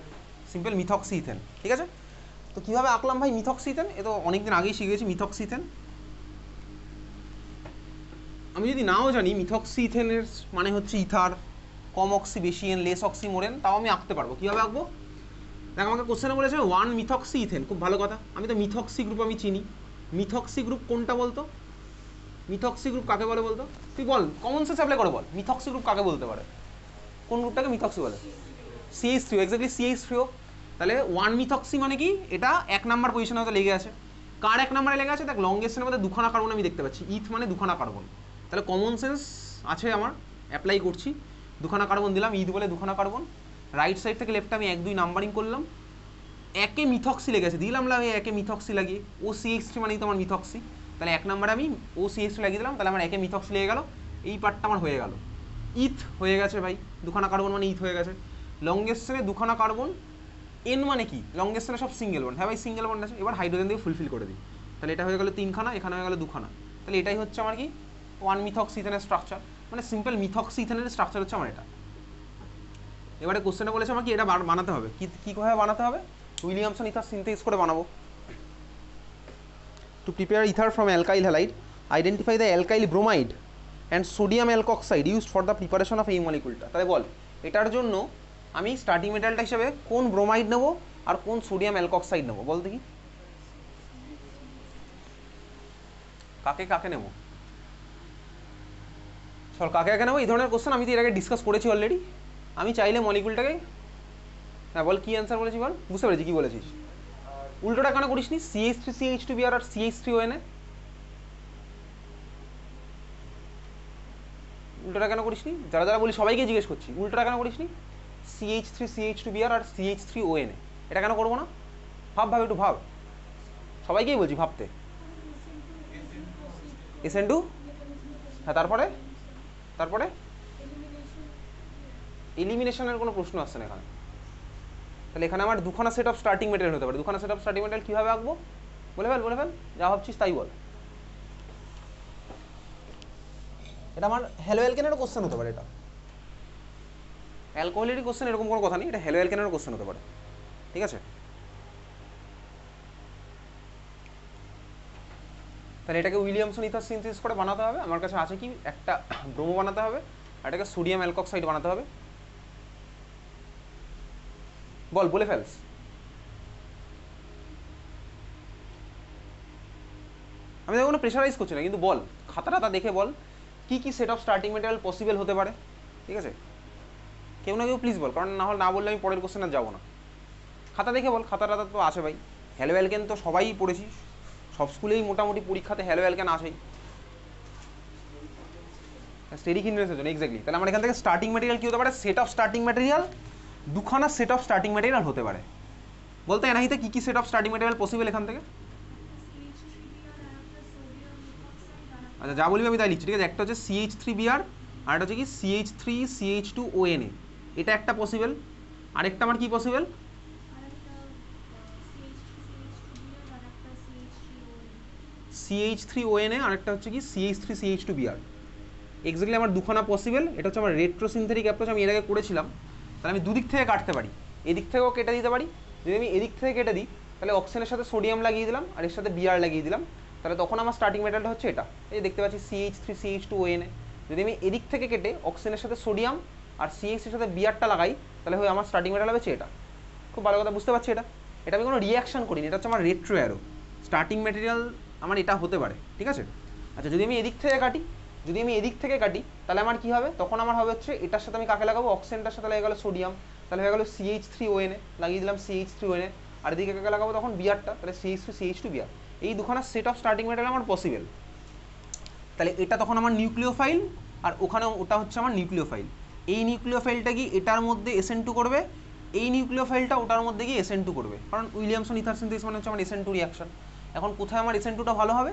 Speaker 1: সিম্পল মিথক্সি ইথেন, ঠিক আছে? তো কীভাবে আঁকলাম ভাই মিথক্সি ইথেন? এ তো অনেকদিন আগেই শিখেছি মিথক্সি ইথেন। আমি যদি নাও জানি মিথক্সি ইথেনের মানে হচ্ছে ইথার, কম অক্সি বেশি এন, লেস অক্সি মোরেন, তাও আমি আঁকতে পারবো। কীভাবে আঁকবো দেখ, আমাকে কোশ্চেনে বলেছে 1-মিথক্সি ইথেন, খুব ভালো কথা। আমি তো মিথক্সি গ্রুপ আমি চিনি। মিথক্সি গ্রুপ কোনটা বলতো? মিথক্সি গ্রুপ কাকে বলে বলতো? তুই বল, কমন সেন্স অ্যাপ্লাই করে বল, মিথক্সি গ্রুপ কাকে বলতে পারে? কোন গ্রুপটাকে মিথক্সি বলে? CH3, exactly CH3। তাহলে 1-মিথক্সি মানে কি? এটা 1 নাম্বার পজিশনে হয়তো লেগে আছে। কার 1 নাম্বারে লেগে আছে? দেখ, লংগেস্টের মধ্যে দুখানা কার্বন আমি দেখতে পাচ্ছি, ইথ মানে দুখানা কার্বন। তাহলে কমন সেন্স আছে আমার, অ্যাপ্লাই করছি। দুখানা কার্বন দিলাম, ইথ বলে দুখানা কার্বন। রাইট সাইড থেকে লেফটে আমি 1-2 নাম্বারিং করলাম। 1-এ মিথক্সি লেগেছে, দিলাম আমি 1-এ মিথক্সি লাগিয়ে, OCH3 মানেই তো আমার মিথক্সি। তাহলে 1 নাম্বারে আমি OCH3 লাগিয়ে দিলাম, তাহলে আমার 1-এ মিথক্সি লেগে গেল, এই পার্টটা আমার হয়ে গেল। ইথ হয়ে গেছে ভাই, দুখানা কার্বন মানে ইথ হয়ে গেছে। লংগেস্টে দুখানা কার্বন, এন মানে কি? লংগেস্টে সব সিঙ্গেল বন্ড, হ্যাঁ ভাই সিঙ্গেল বন্ড আছে। এবার হাইড্রোজেন দিয়ে ফুলফিল করে দিই, তাহলে এটা হয়ে গেল 3খানা, এখানে হয়ে গেল 2খানা। তাহলে এটাই হচ্ছে আমার কি 1-মিথক্সি ইথেনের স্ট্রাকচার, মানে সিম্পল মিথক্সি ইথেনের স্ট্রাকচার হচ্ছে আমার এটা। এবারে কোশ্চেনটা বলেছে আমাকে এটা বানাতে হবে, কীভাবে বানাতে হবে? উইলিয়ামসন ইথার সিনথেসিস করে বানাবো। To prepare ether from alkyl halide, identify the alkyl bromide and sodium alkoxide used for the preparation of এই মলিকুলটা। তাহলে বল, এটার জন্য আমি স্টার্টিং মেটালটা হিসেবে কোন ব্রোমাইড নেবো আর কোন সোডিয়াম অ্যালকক্সাইড নেবো? বল দেখি, কাকে কাকে নেবো? চল কাকে কাকে নেবো, এই ধরনের কোশ্চেন আমি তো এর আগে ডিসকাস করেছি অলরেডি। আমি চাইলে মলিকুলটাকে, হ্যাঁ বল, কি অ্যান্সার বলেছি বল, বুঝতে পেরেছি কি বলেছিস। উল্টোটা কেন করিস নি? CH3CH2Br আর CH3ONA, উল্টোটা কেন করিস নি? যারা যারা বলি সবাইকে জিজ্ঞেস করছি, উল্টোটা কেন করিস নি? CH3CH2Br আর CH3ONA, এটা কেন করবো না? ভাব ভাব একটু ভাব, সবাইকেই বলছি ভাবতে। SN2, হ্যাঁ তারপরে তারপরে এলিমিনেশনের কোনো প্রশ্ন আসছে না এখানে। তাহলে এখানে আমার দুখানা সেট অফ স্টার্টিং মেটেরিয়াল হতে পারে। দুখানা সেট অফ স্টার্টিং মেটেরিয়াল কীভাবে আঁকবো? বলে ফেল, যা ভাবছিস তাই বল। এটা আমার হ্যালো অ্যালকেনেরও কোশ্চেন হতে পারে, এটা অ্যালকোহলেরই কোশ্চেন এরকম কোনো কথা নেই, এটা হ্যালো অ্যালকেনেরও কোশ্চেন হতে পারে, ঠিক আছে? তাহলে এটাকে উইলিয়ামসন ইথার সিনথেসিস করে বানাতে হবে। আমার কাছে আছে কি, একটা ব্রোমো বানাতে হবে আর এটাকে সোডিয়াম অ্যালকক্সাইড বানাতে হবে। বল, বলে ফেলস। আমি দেখো কোনো প্রেশারাইজ করছি না, কিন্তু বল, খাতাটা দেখে বল কি কি set of starting material possible হতে পারে, ঠিক আছে? কেউ না কেউ প্লিজ বল, কারণ না হলে না বললে আমি পরের কোশ্চেনে যাবো না। খাতা দেখে বল, খাতাটা তো আছে ভাই। হ্যালো অ্যালকেন তো সবাই পড়েছি, সব স্কুলেই মোটামুটি পরীক্ষাতে হ্যালো অ্যালকেন আসেই, স্টেরিক ইনভেন্সের জন্য এক্স্যাক্টলি। তাহলে আমার এখান থেকে স্টার্টিং ম্যাটেরিয়াল কী হতে পারে? সেট অফ স্টার্টিং ম্যাটেরিয়াল, দুখানা সেট অফ স্টার্টিং ম্যাটেরিয়াল হতে পারে। বলতে এনাহিতে কী কী set of starting material possible এখান থেকে? আচ্ছা যা বলবি আমি তাই লিখছি, ঠিক আছে? একটা হচ্ছে CH3Br আর একটা হচ্ছে কি CH3CH2ONA, এটা একটা পসিবল। আরেকটা আমার কি পসিবল? CH3ONA আরেকটা হচ্ছে কি CH3CH2Br। এক্স্যাক্টলি আমার দুখানা পসিবল। এটা হচ্ছে আমার রেট্রোসিনথেটিক অ্যাপ্রোচ, আমি এর আগে করেছিলাম। তাহলে আমি দুদিক থেকে কাটতে পারি, এদিক থেকেও কেটে দিতে পারি। যদি আমি এদিক থেকে কেটে দিই তাহলে অক্সিজেনের সাথে সোডিয়াম লাগিয়ে দিলাম আর এর সাথে Br লাগিয়ে দিলাম, তাহলে তখন আমার স্টার্টিং মেটালটা হচ্ছে এটা, এই দেখতে পাচ্ছি CH3CH2ONA। যদি আমি এদিক থেকে কেটে অক্সিজেনের সাথে সোডিয়াম আর CH এর সাথে Brটা লাগাই, তাহলে হয় আমার স্টার্টিং মেটাল হচ্ছে এটা। খুব ভালো কথা, বুঝতে পারছি এটা? এটা আমি কোনো রিয়াকশন করিনি, এটা হচ্ছে আমার রেট্রো অ্যারো। স্টার্টিং ম্যাটেরিয়াল আমার এটা হতে পারে, ঠিক আছে? আচ্ছা যদি আমি এদিক থেকে কাটি, তাহলে আমার কি হবে? তখন আমার হবে হচ্ছে এটার সাথে আমি কাকে লাগাবো? অক্সিজেনটার সাথে লেগে গেলো সোডিয়াম, তাহলে হয়ে গেলো CH3ONA, লাগিয়ে দিলাম CH3ONA। আর এদিকে কাকে লাগাবো তখন? Brটা, তাহলে CH3CH2Br। এই দুখানা সেট অফ স্টার্টিং মেটারিয়াল আমার পসিবল। তাহলে এটা তখন আমার নিউক্লিওফাইল আর ওখানে ওটা হচ্ছে আমার নিউক্লিওফাইল। এই নিউক্লিওফাইলটা কি এটার মধ্যে SN2 করবে, এই নিউক্লিওফাইলটা ওটার মধ্যে গিয়ে SN2 করবে, কারণ উইলিয়ামসন ইথার সিনথেসিস মানে হচ্ছে আমার SN2 রিয়াকশন। এখন কোথায় আমার SN2টা ভালো হবে?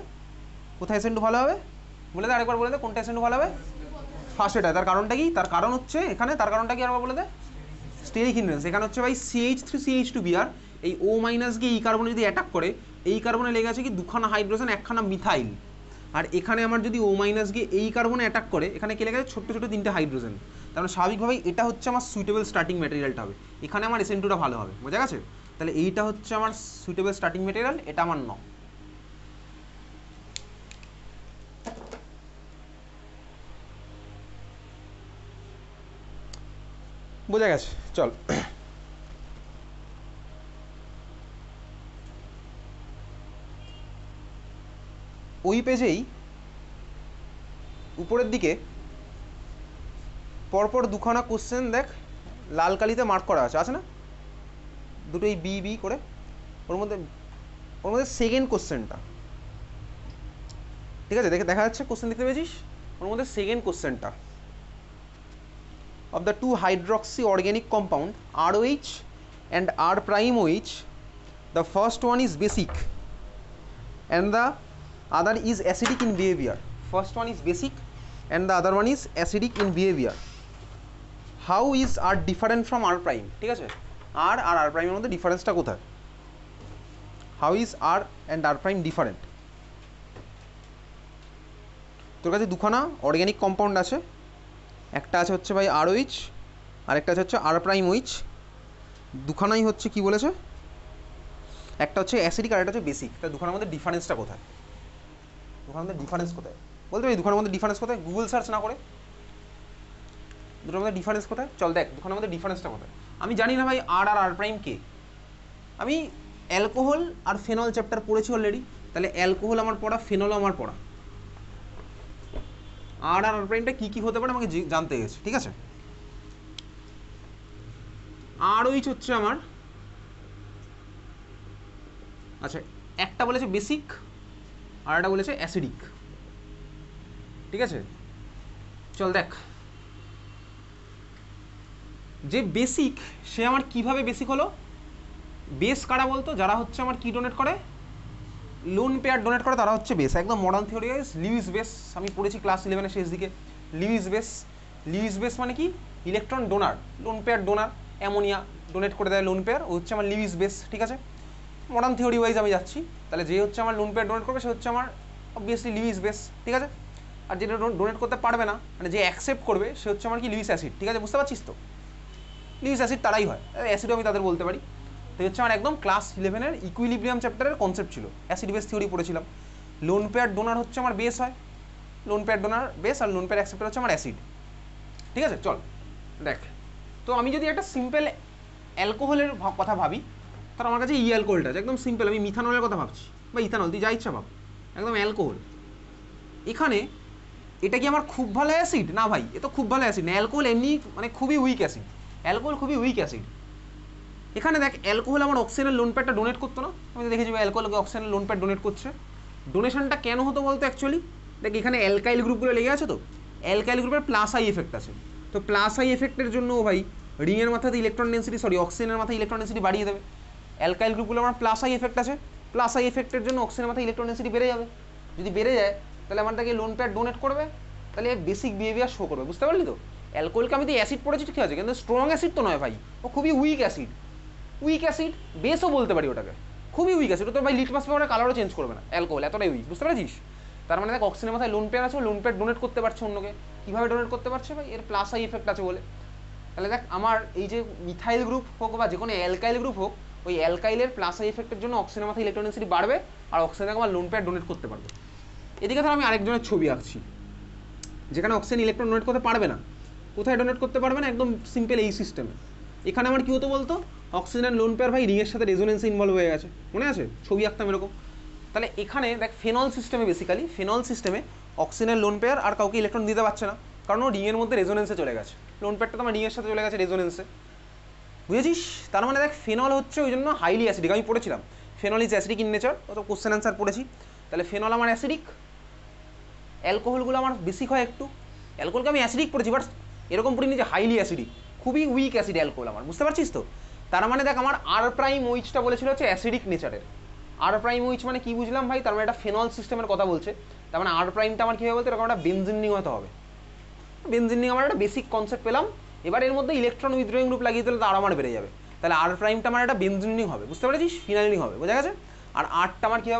Speaker 1: কোথায় SN2 ভালো হবে বলে দে, আরেকবার বলে দে, কোনটা SN2 ভালো হবে? ফার্স্ট। তার কারণটা কি? তার কারণ হচ্ছে এখানে, তার কারণটা কি আরেকবার বলে দে। স্টেরিক ইনভেন্স। এখানে হচ্ছে ভাই CH3CH2Br, এই O- গিয়ে এই কার্বনে যদি অ্যাটাক করে, এই কার্বনে লেগে আছে কি দুখানা হাইড্রোজেন একখানা মিথাইল, আর এখানে আমার যদি O- গিয়ে এই কার্বনে অ্যাটাক করে, এখানে কে লেগে আছে? ছোট্ট ছোটো তিনটে হাইড্রোজেন। তাহলে স্বাভাবিকভাবেই এটা হচ্ছে আমার সুইটেবল স্টার্টিং ম্যাটেরিয়ালটা হবে, এখানে আমার SN2টা ভালো হবে, বোঝা গেছে? তাহলে এইটা হচ্ছে আমার সুইটেবল স্টার্টিং ম্যাটেরিয়াল, এটা আমার ন। বোঝা গেছে? চল ওই পেজেই উপরের দিকে পরপর দুখানা কোশ্চেন দেখ, লাল কালিতে মার্ক করা আছে না? দুটোই বি বি করে। ওর মধ্যে সেকেন্ড কোশ্চেনটা, ঠিক আছে? দেখা যাচ্ছে কোশ্চেন দেখতে পেয়েছিস? ওর মধ্যে সেকেন্ড কোশ্চেনটা, of the two hydroxy organic compound ROH and R prime OH, the first one is basic and the other is acidic in behavior. First one is basic and the other one is acidic in behavior. How is R different from R prime? ঠিক আছে, R আর R prime এর মধ্যে ডিফারেন্সটা কোথায়? How is R and R prime different? তোর কাছে দুখানা organic compound আছে, একটা আছে হচ্ছে ভাই ROH আর একটা আছে হচ্ছে R prime OH। দুখানাই হচ্ছে কি বলেছে? একটা হচ্ছে অ্যাসিডিক আর একটা হচ্ছে বেসিক। তা দুখানার মধ্যে ডিফারেন্সটা কোথায়? দুখানার মধ্যে ডিফারেন্স কোথায় বলতে পারি? দুখানার মধ্যে ডিফারেন্স কোথায়? গুগল সার্চ না করে দুটোর মধ্যে ডিফারেন্স কোথায়? চল দেখ দুখানার মধ্যে ডিফারেন্সটা কোথায়। আমি জানি না ভাই আর আর আর প্রাইম কে। আমি অ্যালকোহল আর ফেনল চ্যাপ্টার পড়েছি অলরেডি, তাহলে অ্যালকোহল আমার পড়া, ফেনল আমার পড়া। আর আর আর প্রাইমটা কী কী হতে পারে আমাকে জানতে গেছে, ঠিক আছে? আর ওইচ হচ্ছে আমার, আচ্ছা একটা বলেছে বেসিক আর একটা বলেছে অ্যাসিডিক, ঠিক আছে? চল দেখ, যে বেসিক সে আমার কিভাবে বেসিক হলো? বেস কারা বলতো, যারা হচ্ছে আমার কি ডোনেট করে, লোন পেয়ার ডোনেট করে, তারা হচ্ছে বেস। একদম modern theory wise Lewis base আমি পড়েছি ক্লাস 11-এর শেষ দিকে। লিউইস বেস, লিউইস বেস মানে কি, electron donor, lone pair donor, ammonia donate করে দেয় লোন পেয়ার, ও হচ্ছে আমার লিউইস বেস, ঠিক আছে। মডার্ন থিওরি ওয়াইজ আমি যাচ্ছি, তাহলে যে হচ্ছে আমার লোন পেয়ার ডোনেট করবে সে হচ্ছে আমার অবভিয়াসলি লিউইস বেস, ঠিক আছে। আর যেটা ডোনেট করতে পারবে না, মানে যে অ্যাকসেপ্ট করবে সে হচ্ছে আমার কি লিউইস অ্যাসিড, ঠিক আছে, বুঝতে পারছিস তো। লিউইস অ্যাসিড তারাই হয়, অ্যাসিডও আমি তাদের বলতে পারি। তো হচ্ছে আমার একদম ক্লাস 11-এর ইকুইলিব্রিয়াম চ্যাপ্টারের কনসেপ্ট ছিল, অ্যাসিড বেস থিওরি পড়েছিলাম। লোন পেয়ার ডোনার হচ্ছে আমার বেস হয়, লোন পেয়ার ডোনার বেস, আর লোন পেয়ার অ্যাকসেপ্টার হচ্ছে আমার অ্যাসিড, ঠিক আছে। চল দেখ, তো আমি যদি একটা সিম্পল অ্যালকোহলের কথা ভাবি, তার আমার কাছে ই অ্যালকোহলটা আছে, একদম সিম্পল। আমি মিথানলের কথা ভাবছি বা ইথানল, তুই যা ইচ্ছা ভাব, একদম অ্যালকোহল। এখানে এটা কি আমার খুব ভালো অ্যাসিড? না ভাই, এ তো খুব ভালো অ্যাসিড না। অ্যালকোহল এমনি মানে খুবই উইক অ্যাসিড, অ্যালকোহল খুবই উইক অ্যাসিড। এখানে দেখ, অ্যালকোহল আমার অক্সিজেনের লোন প্যাডটা ডোনেট করতো না, আমি তো দেখেছি অ্যালকোহলকে অক্সিজেনের লোন প্যাড ডোনেট করছে। ডোনেশনটা কেন হতো বলতো অ্যাকচুয়ালি, দেখ এখানে অ্যালকাইল গ্রুপগুলো লেগে আছে, তো অ্যালকাইল গ্রুপের প্লাস আই এফেক্ট আছে, তো প্লাস আই এফেক্টের জন্য ভাই রিংয়ের মাথাতে ইলেকট্রন ডেন্সিটি, সরি অক্সিজেনের মাথায় ইলেকট্রন ডেন্সিটি বাড়িয়ে দেবে। অ্যালকাইল গ্রুপগুলো আমার প্লাস আই এফেক্ট আছে, প্লাস আই এফেক্টের জন্য অক্সিজেনের মাথায় ইলেকট্রন ডেন্সিটি বেড়ে যাবে। যদি বেড়ে যায় তাহলে আমারটাকে লোন প্যাড ডোনেট করবে, তাহলে বেসিক বিহেভিয়ার শো করবে, বুঝতে পারলি তো। অ্যালকোহলকে আমি তো অ্যাসিড পড়েছি ঠিক আছে, কিন্তু স্ট্রং অ্যাসিড তো নয় ভাই, ও খুবই উইক অ্যাসিড, উইক অ্যাসিড বেসও বলতে পারি ওটাকে, খুবই উইক অ্যাসিড। ও তো ভাই লিটমাস পেপারের কালারও চেঞ্জ করবে না, অ্যালকোহল এতটাই উইক, বুঝতে পারছিস। তার মানে দেখ, অক্সিজেনের মাথায় লোন পেয়ার আছে, লোন পেয়ার ডোনেট করতে পারছে অন্যকে, কীভাবে ডোনেট করতে পারছে ভাই, এর প্লাস আই এফেক্ট আছে বলে। তাহলে দেখ, আমার এই যে মিথাইল গ্রুপ হোক বা যে কোনো অ্যালকাইল গ্রুপ হোক, ওই অ্যালকাইলের প্লাস আই এফেক্টের জন্য অক্সিজেনের মাথায় ইলেকট্রন ডেন্সিটি বাড়বে, আর অক্সিজেনকে আমার লোন পেয়ার ডোনেট করতে পারবে। এদিকে ধর আমি আরেকজনের ছবি আঁকছি, যেখানে অক্সিজেন ইলেকট্রন ডোনেট করতে পারবে না। কোথায় ডোনেট করতে পারবে না? একদম সিম্পল এই সিস্টেমে। এখানে আমার কী হতো বলতো, অক্সিজেন লোন পেয়ার ভাই রিংয়ের সাথে রেজোনেন্সে ইনভলভ হয়ে গেছে, মনে আছে? ছবি আঁকতাম এরকম। তাহলে এখানে দেখ, ফেনল সিস্টেমে, বেসিক্যালি ফেনল সিস্টেমে অক্সিজেনের লোন পেয়ার আর কাউকে ইলেকট্রন দিতে পারছে না, কারণ ও রিংয়ের মধ্যে রেজোনেন্সে চলে গেছে। লোন পেয়ারটা তো আমার রিংয়ের সাথে চলে গেছে রেজোনেন্সে, বুঝেছিস? তার মানে দেখ, ফেনল হচ্ছে ওই জন্য হাইলি অ্যাসিডিক। আমি পড়েছিলাম phenol is acidic in nature, ও তো কোশ্চেন অ্যান্সার পড়েছি। তাহলে ফেনল আমার অ্যাসিডিক, অ্যালকোহলগুলো আমার বেসিক হয় একটু। অ্যালকোহলকে আমি অ্যাসিডিক পড়েছি, বাট এরকম পড়িনি যে হাইলি অ্যাসিডিক, খুবই উইক অ্যাসিড অ্যালকোহল আমার, বুঝতে পারছিস তো। তার মানে দেখ, আমার আর প্রাইম ওইচটা বলেছিল হচ্ছে অ্যাসিডিক নেচারের। আর প্রাইম ওইচ মানে কি বুঝলাম ভাই, তার মানে একটা ফেনল সিস্টেমের কথা বলছে। তার মানে আর প্রাইমটা আমার কী হবে বলতে, এরকম একটা বেনজিন রিং হতে হবে। বেনজিন রিং আমার একটা বেসিক কনসেপ্ট পেলাম, এবার এর মধ্যে ইলেকট্রন উইথড্রয়িং গ্রুপ লাগিয়ে দিলে তার আমার বেড়ে যাবে। তাহলে আর প্রাইমটা আমার একটা বেনজিন রিং হবে, বুঝতে পেরেছিস, ফিনাইল রিং হবে, বোঝা গেছে। আর আরটা আমার কী হবে